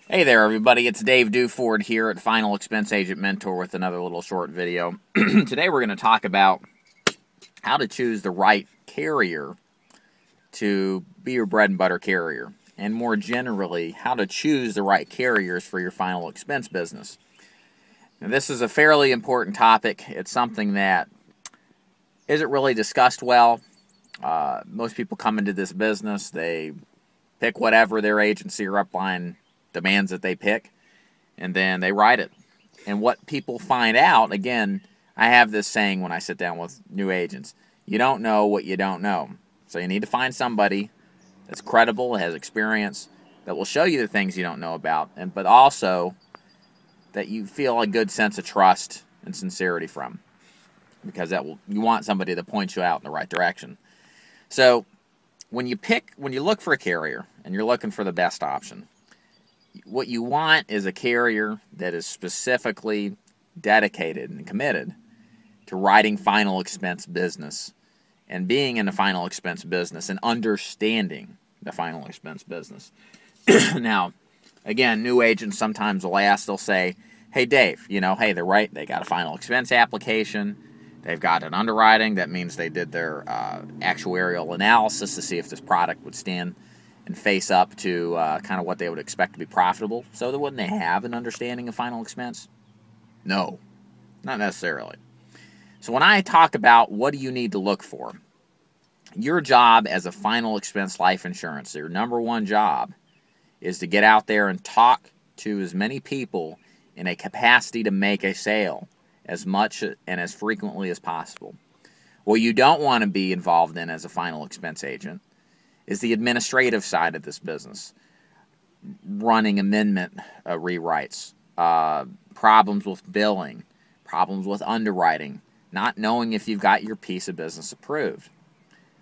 Hey there, everybody. It's Dave Duford here at Final Expense Agent Mentor with another little short video. Today we're going to talk about how to choose the right carrier to be your bread and butter carrier, and more generally, how to choose the right carriers for your final expense business. Now, this is a fairly important topic. It's something that isn't really discussed well. Most people come into this business, they pick whatever their agency or upline demands that they pick, and then they write it. And what people find out, again, I have this saying when I sit down with new agents: you don't know what you don't know. So you need to find somebody that's credible, has experience, that will show you the things you don't know about, but also that you feel a good sense of trust and sincerity from, because you want somebody that points you out in the right direction. So when you look for a carrier and you're looking for the best option, what you want is a carrier that is specifically dedicated and committed to writing final expense business and being in the final expense business and understanding the final expense business. Now, again, new agents sometimes will ask, they'll say, hey, Dave, hey, they got a final expense application, they've got an underwriting, that means they did their actuarial analysis to see if this product would stand and face up to kind of what they would expect to be profitable. So wouldn't they have an understanding of final expense? No, not necessarily. So when I talk about what do you need to look for, your job as a final expense life insurance, your number one job is to get out there and talk to as many people in a capacity to make a sale as much and as frequently as possible. What you don't want to be involved in as a final expense agent is the administrative side of this business. Running amendment rewrites, problems with billing, problems with underwriting, not knowing if you've got your piece of business approved.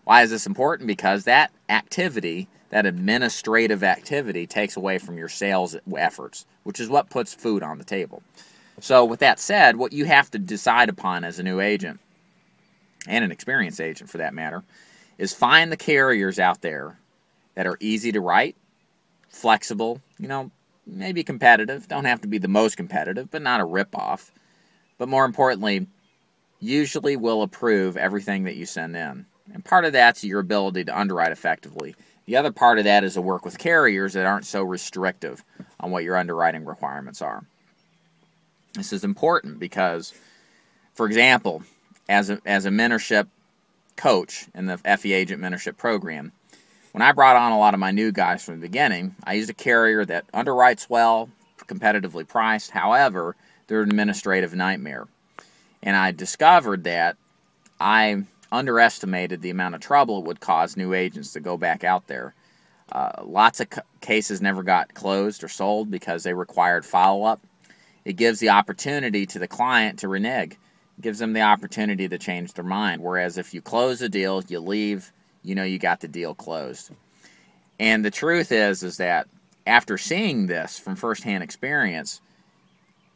Why is this important? Because that activity, that administrative activity, takes away from your sales efforts, which is what puts food on the table. So with that said, what you have to decide upon as a new agent, and an experienced agent for that matter, is find the carriers out there that are easy to write, flexible, maybe competitive. Don't have to be the most competitive, but not a ripoff. But more importantly, usually will approve everything that you send in. And part of that's your ability to underwrite effectively. The other part of that is to work with carriers that aren't so restrictive on what your underwriting requirements are. This is important because, for example, as a mentorship coach in the FE Agent Mentorship Program, when I brought on a lot of my new guys from the beginning, I used a carrier that underwrites well, competitively priced. However, they're an administrative nightmare. And I discovered that I underestimated the amount of trouble it would cause new agents to go back out there. Lots of cases never got closed or sold because they required follow-up. It gives the opportunity to the client to renege. It gives them the opportunity to change their mind. Whereas if you close a deal, you leave, you got the deal closed. And the truth is that after seeing this from firsthand experience,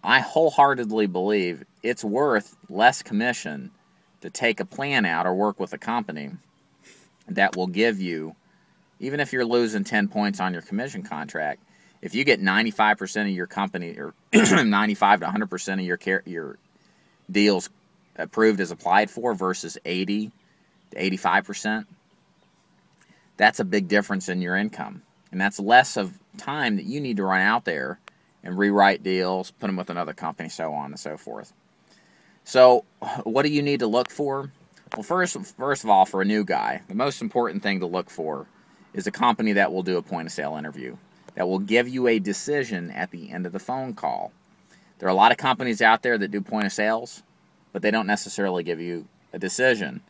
I wholeheartedly believe it's worth less commission to take a plan out or work with a company that will give you, even if you're losing 10 points on your commission contract, if you get 95% of your company, or 95 to 100% of your deals approved as applied for versus 80 to 85%, that's a big difference in your income. And that's less of time that you need to run out there and rewrite deals, put them with another company, so on and so forth. So what do you need to look for? Well, first of all, for a new guy, the most important thing to look for is a company that will do a point-of-sale interview, that will give you a decision at the end of the phone call. There are a lot of companies out there that do point-of-sales, but they don't necessarily give you a decision.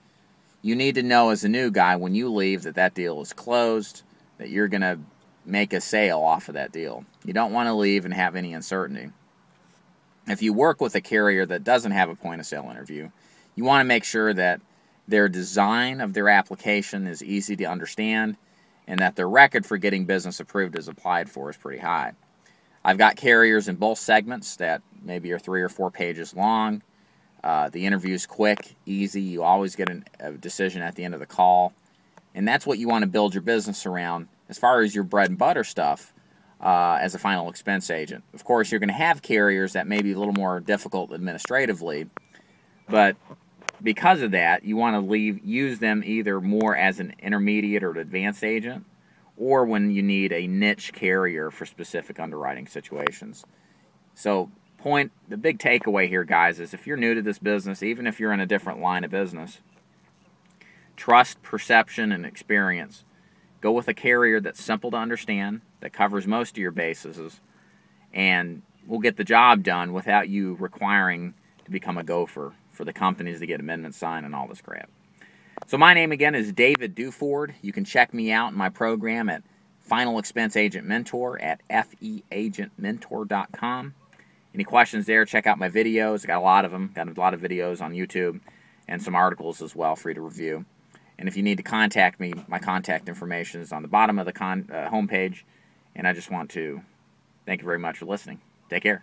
You need to know as a new guy when you leave that deal is closed, that you're going to make a sale off of that deal. You don't want to leave and have any uncertainty. If you work with a carrier that doesn't have a point-of-sale interview, you want to make sure that their design of their application is easy to understand and that their record for getting business approved as applied for is pretty high. I've got carriers in both segments that maybe are 3 or 4 pages long. The interview's quick, easy. You always get a decision at the end of the call. And that's what you want to build your business around. As far as your bread and butter stuff, as a final expense agent. Of course, you're going to have carriers that may be a little more difficult administratively, but because of that, you want to use them either more as an intermediate or an advanced agent, or when you need a niche carrier for specific underwriting situations. So the big takeaway here, guys, is if you're new to this business, even if you're in a different line of business, trust, perception, and experience. Go with a carrier that's simple to understand, that covers most of your bases, and will get the job done without you requiring to become a gopher for the companies to get amendments signed and all this crap. So my name again is David Duford. You can check me out in my program at Final Expense Agent Mentor at feagentmentor.com. Any questions there, check out my videos. I got a lot of them. Got a lot of videos on YouTube and some articles as well for you to review. And if you need to contact me, my contact information is on the bottom of the homepage. And I just want to thank you very much for listening. Take care.